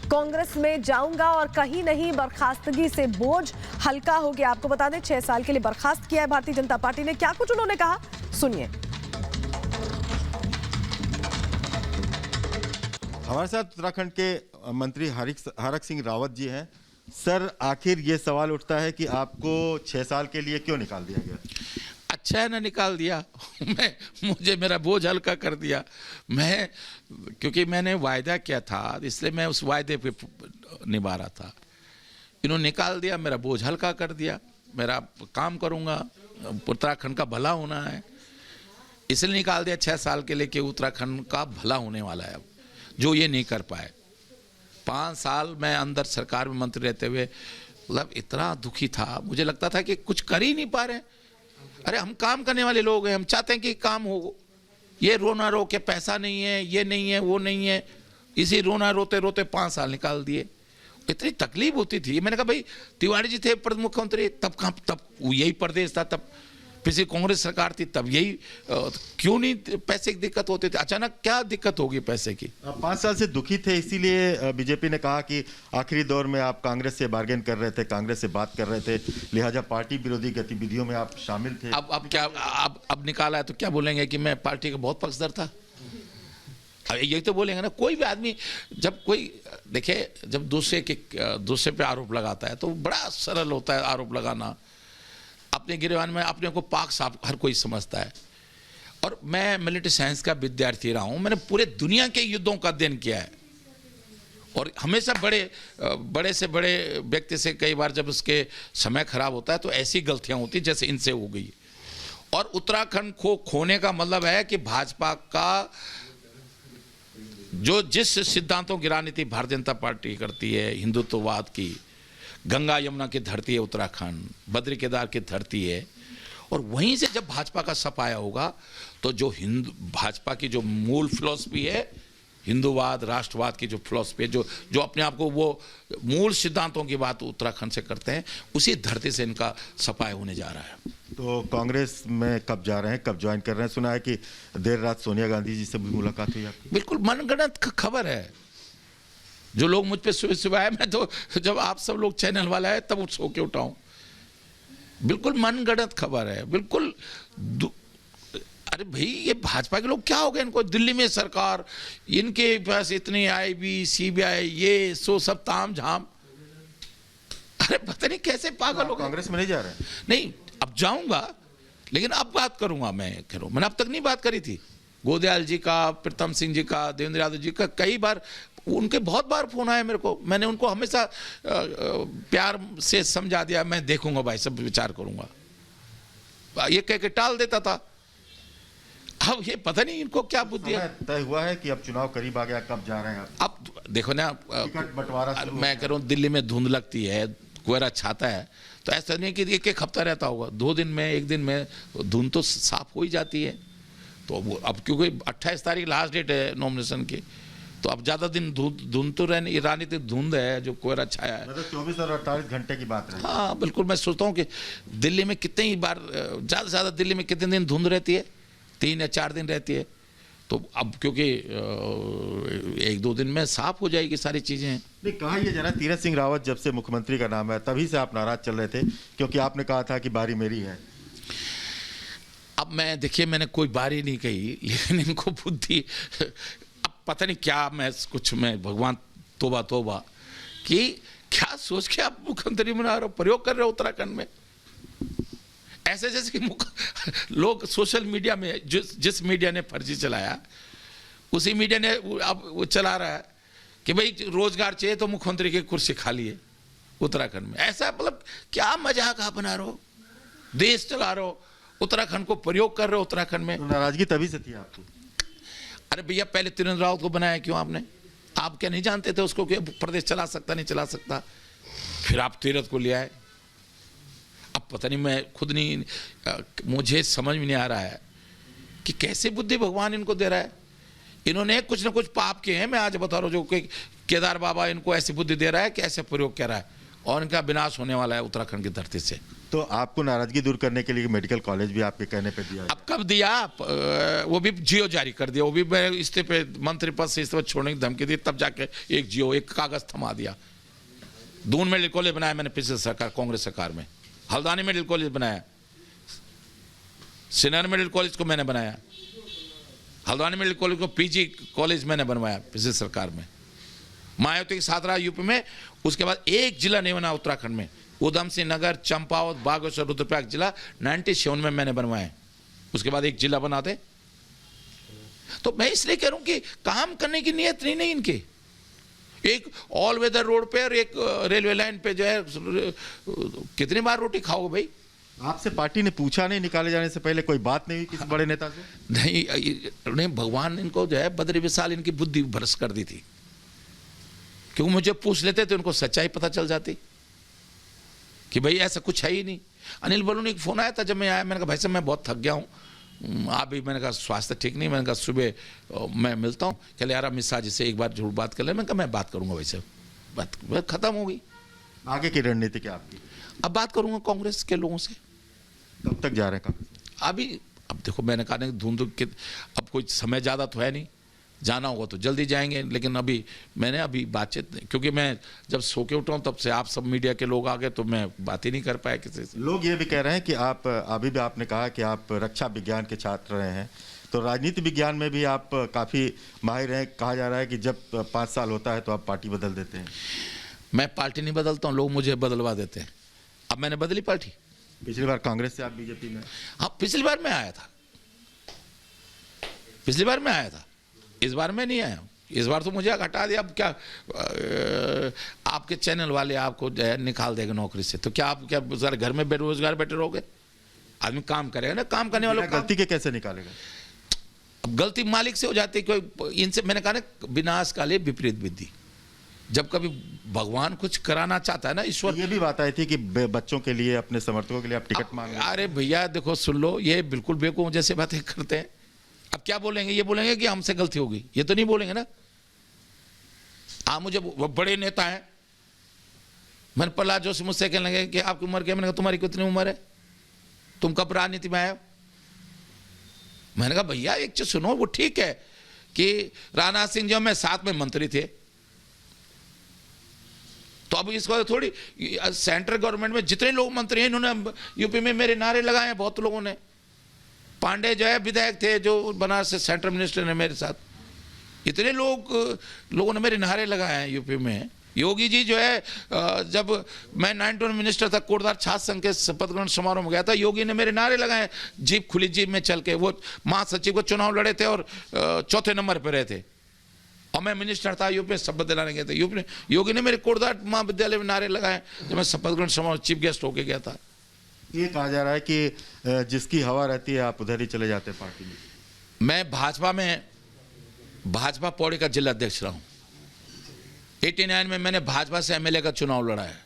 कांग्रेस में जाऊंगा और कहीं नहीं, बर्खास्तगी से बोझ हल्का हो गया। आपको बता दें 6 साल के लिए बर्खास्त किया है भारतीय जनता पार्टी ने। क्या कुछ उन्होंने कहा, सुनिए। हमारे साथ उत्तराखंड के मंत्री हरक सिंह रावत जी हैं। सर, आखिर ये सवाल उठता है कि आपको 6 साल के लिए क्यों निकाल दिया गया? अच्छा है ना, निकाल दिया। मुझे मेरा बोझ हल्का कर दिया। क्योंकि मैंने वायदा किया था, इसलिए मैं उस वायदे पे निभा रहा था। इन्होंने निकाल दिया, मेरा बोझ हल्का कर दिया। मेरा काम करूंगा, उत्तराखंड का भला होना है, इसलिए निकाल दिया 6 साल के लिए कि उत्तराखंड का भला होने वाला है। अब जो ये नहीं कर पाए, 5 साल मैं अंदर सरकार में मंत्री रहते हुए मतलब इतना दुखी था, मुझे लगता था कि कुछ कर ही नहीं पा रहे। अरे हम काम करने वाले लोग हैं, हम चाहते हैं कि काम हो। ये रोना रो के पैसा नहीं है, ये नहीं है, वो नहीं है, इसी रोना रोते रोते 5 साल निकाल दिए। इतनी तकलीफ होती थी। मैंने कहा भाई तिवारी जी थे प्रमुख मुख्यमंत्री, तब यही प्रदेश था, तब पिछली कांग्रेस सरकार थी, तब यही क्यों नहीं पैसे की दिक्कत होती थी? अचानक क्या दिक्कत होगी पैसे की? 5 साल से दुखी थे, इसीलिए बीजेपी ने कहा कि आखिरी दौर में आप कांग्रेस से बार्गेन कर रहे थे, कांग्रेस से बात कर रहे थे, लिहाजा पार्टी विरोधी गतिविधियों में आप शामिल थे। अब क्या, अब निकाला है तो क्या बोलेंगे कि मैं पार्टी का बहुत पक्षधर था? यही तो बोलेंगे ना। कोई भी आदमी जब कोई देखे, जब दूसरे पे आरोप लगाता है तो बड़ा सरल होता है आरोप लगाना। अपने गिरबान में अपने को पाक साफ हर कोई समझता है। और मैं मिलिट्री साइंस का विद्यार्थी रहा हूं, मैंने पूरे दुनिया के युद्धों का अध्ययन किया है। और हमेशा बड़े से बड़े व्यक्ति से कई बार जब उसके समय खराब होता है तो ऐसी गलतियां होती जैसे इनसे हो गई। और उत्तराखंड को खोने का मतलब है कि भाजपा का जिस सिद्धांतों की राजनीति भारतीय जनता पार्टी करती है, हिंदुत्ववाद की, गंगा यमुना की धरती है उत्तराखंड, बद्री केदार की धरती है। और वहीं से जब भाजपा का सफाया होगा तो जो भाजपा की जो मूल फिलॉसफी है, हिंदूवाद, राष्ट्रवाद की जो फिलॉसफी है, जो अपने आप को वो मूल सिद्धांतों की बात उत्तराखंड से करते हैं, उसी धरती से इनका सफाया होने जा रहा है। तो कांग्रेस में कब जा रहे हैं, कब ज्वाइन कर रहे हैं? सुना है कि देर रात सोनिया गांधी जी से भी मुलाकात हुई आपकी। बिल्कुल मनगढ़ंत खबर है। जो लोग मुझ पे सुबह आए, मैं तो जब आप सब लोग चैनल वाला है तब सो के उठाऊं। बिल्कुल मनगढ़ंत खबर है, बिल्कुल। अरे भाई, ये भाजपा के लोग क्या हो गए? इनको दिल्ली में सरकार, इनके पास इतनी IB, CBI, ये सब ताम झाम। अरे पता नहीं कैसे पागल हो गए। कांग्रेस में नहीं जा रहे हैं? नहीं, अब जाऊंगा, लेकिन अब बात करूंगा। मैंने अब तक नहीं बात करी थी। गोदयाल जी का, प्रीतम सिंह जी का, देवेंद्र यादव जी का कई बार, उनके बहुत बार फोन आया मेरे को। मैंने उनको हमेशा प्यार से समझा दिया, मैं देखूंगा भाई, सब विचार करूंगा, ये कह के टाल देता था। अब ये पता नहीं इनको क्या बुद्धि है। तय हुआ है कि अब चुनाव करीब आ गया, कब जा रहे हैं आप? अब देखो ना, टिकट बंटवारा मैं कह रहा हूँ, दिल्ली में धुंध लगती है, कोहरा छाता है, तो ऐसा नहीं कि एक हफ्ता रहता होगा। 2 दिन में, 1 दिन में धुंध तो साफ हो ही जाती है। तो अब क्योंकि 28 तारीख लास्ट डेट है नॉमिनेशन की, तो अब ज्यादा दिन धुंध तो राजनीतिक धुंध है, जो कोहरा छाया है। मतलब 24 और 48 घंटे की बात है। हाँ बिल्कुल। मैं सोचता हूँ कि दिल्ली में कितनी बार, ज्यादा से ज्यादा दिल्ली में कितने दिन धुंध रहती है? 3 या 4 दिन रहती है। तो अब क्योंकि 1-2 दिन में साफ हो जाएगी सारी चीजें। नहीं, कहा ये जरा, तीरथ सिंह रावत जब से मुख्यमंत्री का नाम है तभी से आप नाराज चल रहे थे, क्योंकि आपने कहा था कि बारी मेरी है। अब मैं देखिए, मैंने कोई बारी नहीं कही, लेकिन इनको बुद्धि, अब पता नहीं क्या, मैं भगवान तोबा कि क्या सोच के आप मुख्यमंत्री बना रहे हो, प्रयोग कर रहे हो उत्तराखंड में। ऐसे जैसे कि लोग सोशल मीडिया में, जिस मीडिया ने फर्जी चलाया, उसी मीडिया ने अब वो चला रहा है कि भाई रोजगार चाहिए तो मुख्यमंत्री की कुर्सी खाली है उत्तराखंड में। ऐसा मतलब क्या मजाक आप बना रहे हो? देश चला रहे हो, उत्तराखंड को प्रयोग कर रहे हो उत्तराखंड में। तो नाराजगी तभी से थी आपकी? अरे भैया, पहले त्रिवेंद्र रावत को बनाया क्यों आपने? आप क्या नहीं जानते थे उसको कि प्रदेश चला सकता नहीं चला सकता? फिर आप तीरथ को ले आए। अब पता नहीं, मैं खुद नहीं, मुझे समझ में नहीं आ रहा है कि कैसे बुद्धि भगवान इनको दे रहा है। इन्होंने कुछ ना कुछ पाप किए हैं। मैं आज बता रहा हूँ, जो कि केदार बाबा इनको ऐसी बुद्धि दे रहा है कि ऐसे प्रयोग कर रहा है। और इनका विनाश होने वाला है उत्तराखंड की धरती से। तो आपको नाराजगी दूर करने के लिए मेडिकल कॉलेज भी आपके कहने पे दिया अब कब दिया? वो भी जियो जारी कर दिया, वो भी मैं इस्तीफे मंत्री पद से इस्तीफा छोड़ने की धमकी दी, तब जाके एक जियो एक कागज थमा दिया। दून मेडिकल कॉलेज बनाया मैंने पिछले सरकार कांग्रेस सरकार में, हल्द्वानी मेडिकल कॉलेज बनाया, सिनार मेडिकल कॉलेज को मैंने बनाया, हल्द्वानी मेडिकल कॉलेज को पीजी कॉलेज मैंने बनवाया पिछली सरकार में, मायावती के साथ रहा यूपी में। उसके बाद एक जिला नहीं बना उत्तराखंड में, उधम सिंह नगर, चंपावत, बागेश्वर, रुद्रप्रयाग जिला 97 में मैंने बनवाए, उसके बाद एक जिला बना दे। तो मैं इसलिए कह रहा हूं कि काम करने की नीयत नहीं इनकी। एक ऑल वेदर रोड पे और एक रेलवे लाइन पे जो है, कितनी बार रोटी खाओगे भाई? आपसे पार्टी ने पूछा नहीं निकाले जाने से पहले, कोई बात नहीं हुई किसी बड़े नेता से? नहीं, भगवान ने इनको जो है बद्री विशाल इनकी बुद्धि भ्रष्ट कर दी थी, क्योंकि मुझे पूछ लेते तो उनको सच्चाई पता चल जाती कि भाई ऐसा कुछ है ही नहीं। अनिल बलूनी का फोन आया था जब मैं आया, मैंने कहा भाई साहब मैं बहुत थक गया हूँ, आप भी, मैंने कहा स्वास्थ्य ठीक नहीं, मैंने कहा सुबह मैं मिलता हूँ। कहले यार मिश्रा जी से एक बार जरूर बात कर ले। मैंने कहा मैं बात करूंगा भाई साहब, बात खत्म हो गई। आगे की रणनीति क्या आपकी? अब बात करूंगा कांग्रेस के लोगों से। कब तक जा रहे हैं अभी अब देखो, मैंने कहा ना धुंध के, अब कोई समय ज़्यादा तो है नहीं, जाना होगा तो जल्दी जाएंगे, लेकिन मैंने बातचीत, क्योंकि मैं जब सो के उठा हूँ तब से आप सब मीडिया के लोग आ गए तो मैं बात ही नहीं कर पाया किसी से। लोग ये भी कह रहे हैं कि आप अभी भी आपने कहा कि आप रक्षा विज्ञान के छात्र रहे हैं, तो राजनीति विज्ञान में भी आप काफ़ी माहिर हैं। कहा जा रहा है कि जब 5 साल होता है तो आप पार्टी बदल देते हैं। मैं पार्टी नहीं बदलता हूँ, लोग मुझे बदलवा देते हैं। अब मैंने बदली पार्टी, पिछली बार कांग्रेस से आप बीजेपी में। हाँ, पिछली बार मैं आया था, इस बार मैं नहीं आया हूँ। इस बार तो मुझे हटा दिया। अब क्या आपके चैनल वाले आपको जो है निकाल देगा नौकरी से, तो क्या आप क्या सारे घर में बेरोजगार बैठे रहोगे? आदमी काम करेगा ना, काम करने वालों को गलती के कैसे निकालेगा? अब गलती मालिक से हो जाती है। कोई इनसे, मैंने कहा ना, विनाश काले विपरीत बुद्धि। जब कभी भगवान कुछ कराना चाहता है ना, ईश्वर। ये भी बात आई थी कि बच्चों के लिए, अपने समर्थकों के लिए आप टिकट मांग रहे हैं। अरे भैया देखो, सुन लो, ये बिल्कुल बेवकूफ जैसे बातें करते हैं। अब क्या बोलेंगे? ये बोलेंगे कि हमसे गलती होगी, ये तो नहीं बोलेंगे ना। आप मुझे, वो बड़े नेता हैं, मैंने प्रहलाद जोशी मुझसे कहने लगे कि आपकी उम्र क्या? मैंने कहा तुम्हारी कितनी उम्र है, तुम कब राजनीति में आए हो? मैंने कहा भैया एक चीज सुनो, वो ठीक है कि राजनाथ सिंह जब मैं साथ में मंत्री थे, तो अब इसको थोड़ी, सेंट्रल गवर्नमेंट में जितने लोग मंत्री हैं इन्होंने यूपी में मेरे नारे लगाए हैं बहुत लोगों ने। पांडे जो है विधायक थे, जो बनारस से सेंट्रल मिनिस्टर ने मेरे साथ, इतने लोगों ने मेरे नारे लगाए हैं यूपी में। योगी जी जो है, जब मैं 91 मिनिस्टर था, कोटद्वार छात्र संघ के शपथ ग्रहण समारोह में गया था, योगी ने मेरे नारे लगाए, जीप खुली जीप में चल के। वो महासचिव को चुनाव लड़े थे और 4थे नंबर पर रहे थे, और मैं मिनिस्टर था यूपी में, शपथ दिलाने गए थे यूपी में। योगी ने मेरे कोटद्वार महाविद्यालय में नारे लगाए जब मैं शपथ ग्रहण समारोह चीफ गेस्ट होके गया था। ये कहा जा रहा है कि जिसकी हवा रहती है आप उधर ही चले जाते हैं पार्टी में। मैं भाजपा पौड़ी का जिला अध्यक्ष रहा हूं। 89 में मैंने भाजपा से एमएलए का चुनाव लड़ा है।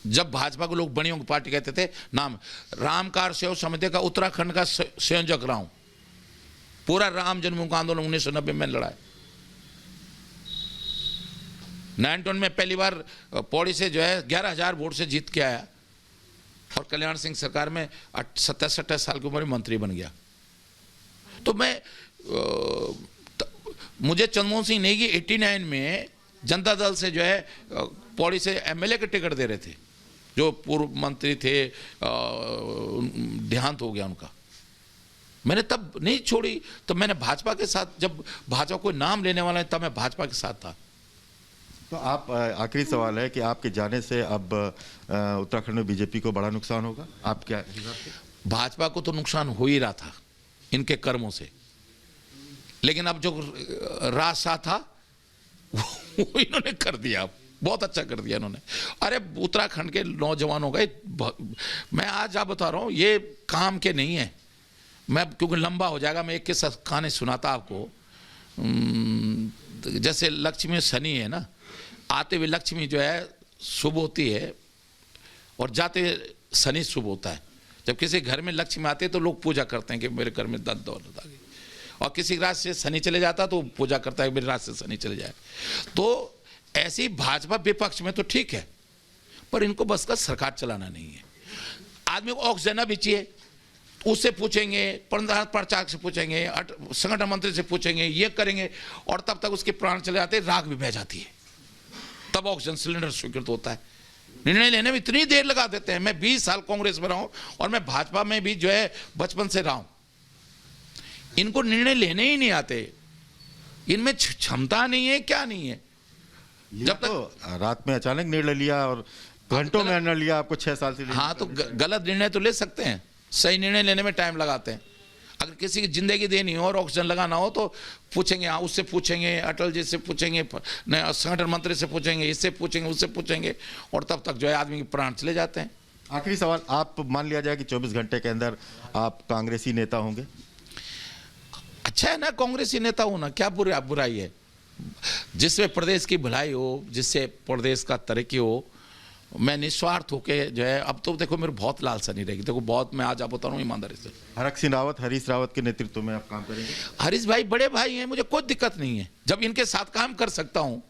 जब भाजपा को लोग बड़ियों की पार्टी कहते थे, नाम रामकार सेव समिति का उत्तराखंड का संयोजक रहा हूं। पूरा राम जन्मभूमि का आंदोलन 1990 में लड़ा है। 91 में पहली बार पौड़ी से जो है 11,000 वोट से जीत के आया, और कल्याण सिंह सरकार में 27-28 साल की उम्र में मंत्री बन गया। तो मुझे चंद्रमोहन सिंह नेगी 89 में जनता दल से जो है पौड़ी से एमएलए के टिकट दे रहे थे, जो पूर्व मंत्री थे, देहांत हो गया उनका। मैंने तब नहीं छोड़ी, तो मैंने भाजपा के साथ, जब भाजपा कोई नाम लेने वाला है तब मैं भाजपा के साथ था। तो आप, आखिरी सवाल है कि आपके जाने से अब उत्तराखंड में बीजेपी को बड़ा नुकसान होगा, आप क्या हिसाब से? भाजपा को तो नुकसान हो ही रहा था इनके कर्मों से, लेकिन अब जो रास्ता था वो इन्होंने कर दिया, बहुत अच्छा कर दिया इन्होंने। अरे उत्तराखंड के नौजवानों का, मैं आज आप बता रहा हूँ, ये काम के नहीं है। मैं, क्योंकि लंबा हो जाएगा, मैं एक के साथ कहानी सुनाता आपको। जैसे लक्ष्मी शनि है ना, आते हुए लक्ष्मी जो है शुभ होती है और जाते शनि शुभ होता है। जब किसी घर में लक्ष्मी आते हैं तो लोग पूजा करते हैं कि मेरे घर में धन दौलत आ गई, और किसी राशि से शनि चले जाता तो पूजा करता है मेरे राशि से शनि चले जाए। तो ऐसी भाजपा विपक्ष में तो ठीक है, पर इनको बस का सरकार चलाना नहीं है। आदमी को ऑक्सीजन भी चाहिए, उससे पूछेंगे, प्रचारक से पूछेंगे, संगठन मंत्री से पूछेंगे, ये करेंगे, और तब तक उसके प्राण चले जाते हैं, राख भी बह जाती है, तब ऑक्सीजन सिलेंडर स्वीकृत होता है। निर्णय लेने में इतनी देर लगा देते हैं। मैं 20 साल कांग्रेस में रहा हूं और मैं भाजपा में भी जो है बचपन से रहा हूं। इनको निर्णय लेने ही नहीं आते, इनमें क्षमता नहीं है, क्या नहीं है। जब तक रात में अचानक निर्णय लिया और घंटों में निर्णय लिया, आपको 6 साल से हाँ, तो गलत निर्णय तो ले सकते हैं, सही निर्णय लेने में टाइम लगाते हैं। अगर किसी की जिंदगी देनी हो और ऑक्सीजन लगाना हो तो पूछेंगे, हाँ उससे पूछेंगे, अटल जी से पूछेंगे, संगठन मंत्री से पूछेंगे, इससे पूछेंगे, उससे पूछेंगे, और तब तक जो है आदमी के प्राण चले जाते हैं। आखिरी सवाल, आप मान लिया जाए कि 24 घंटे के अंदर आप कांग्रेसी नेता होंगे? अच्छा है ना, कांग्रेसी नेता होना, क्या बुराई है। जिसमें प्रदेश की भलाई हो, जिससे प्रदेश का तरक्की हो, मैं निस्वार्थ होके जो है, अब तो देखो मेरे बहुत लालसा नहीं रहेगी, देखो बहुत, मैं आज आप बता रहा हूँ ईमानदारी से। हरीश रावत के नेतृत्व में आप काम करेंगे? हरीश भाई बड़े भाई हैं, मुझे कोई दिक्कत नहीं है, जब इनके साथ काम कर सकता हूँ।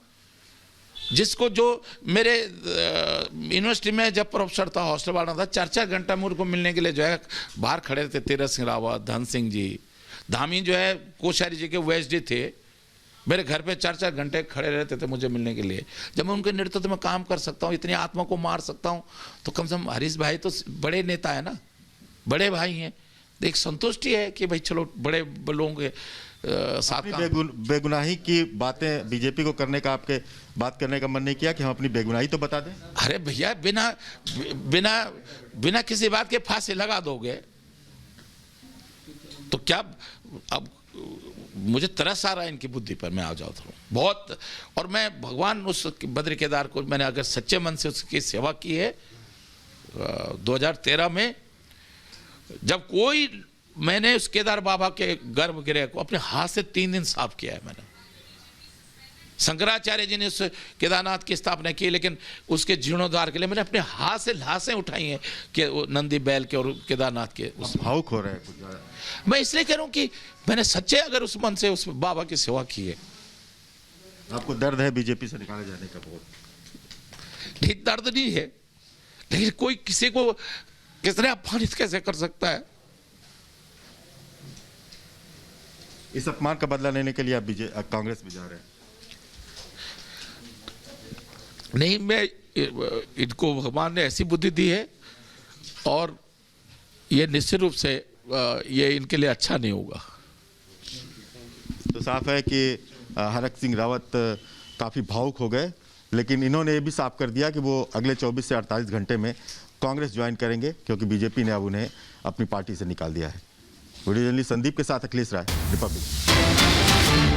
जिसको जो मेरे यूनिवर्सिटी में जब प्रोफेसर था, हॉस्टल वाला था, 4-4 घंटा मुझे को मिलने के लिए जो है बाहर खड़े थे। तीरथ सिंह रावत, धन सिंह जी, धामी जो है कोश्यारी जी के OSD थे, मेरे घर पे 4-4 घंटे खड़े रहते थे मुझे मिलने के लिए। जब मैं उनके नेतृत्व में काम कर सकता हूँ, इतनी आत्मा को मार सकता हूँ, तो कम से कम हरीश भाई तो बड़े नेता है ना, बड़े भाई हैं, एक संतुष्टि है कि भाई चलो बड़े लोगों के साथ बेगुनाही की बातें बीजेपी को करने का, आपके बात करने का मन नहीं किया कि हम अपनी बेगुनाही तो बता दें? अरे भैया, बिना बिना बिना किसी बात के फांसी लगा दोगे तो क्या। अब मुझे तरस आ रहा है इनकी बुद्धि पर, मैं आ जाता हूँ बहुत। और मैं भगवान उस बद्री केदार को मैंने अगर सच्चे मन से उसकी सेवा की है 2013 में, जब कोई, मैंने उस केदार बाबा के गर्भगृह को अपने हाथ से 3 दिन साफ किया है मैंने। शंकराचार्य जी ने उस केदारनाथ की स्थापना की, लेकिन उसके जीर्णोद्धार के लिए मैंने अपने हाथ से लाशें उठाई हैं कि नंदी बैल के और केदारनाथ के। भावुक हो रहे हैं कुछ ज़्यादा। मैं इसलिए कह रहा हूं कि मैंने सच्चे अगर उस मन से उस बाबा की सेवा की है। आपको दर्द है बीजेपी से निकाले जाने का? बहुत नहीं, दर्द नहीं है, लेकिन कोई किसी को किस तरह अपमानित कैसे कर सकता है। इस अपमान का बदला लेने के लिए आप कांग्रेस में जा रहे हैं? नहीं, मैं इनको भगवान ने ऐसी बुद्धि दी है और ये निश्चित रूप से ये इनके लिए अच्छा नहीं होगा। तो साफ है कि हरीश सिंह रावत काफ़ी भावुक हो गए, लेकिन इन्होंने ये भी साफ कर दिया कि वो अगले 24 से 48 घंटे में कांग्रेस ज्वाइन करेंगे, क्योंकि बीजेपी ने अब उन्हें अपनी पार्टी से निकाल दिया है। वीडियो जर्नलिस्ट संदीप के साथ अखिलेश राय, रिपब्लिक।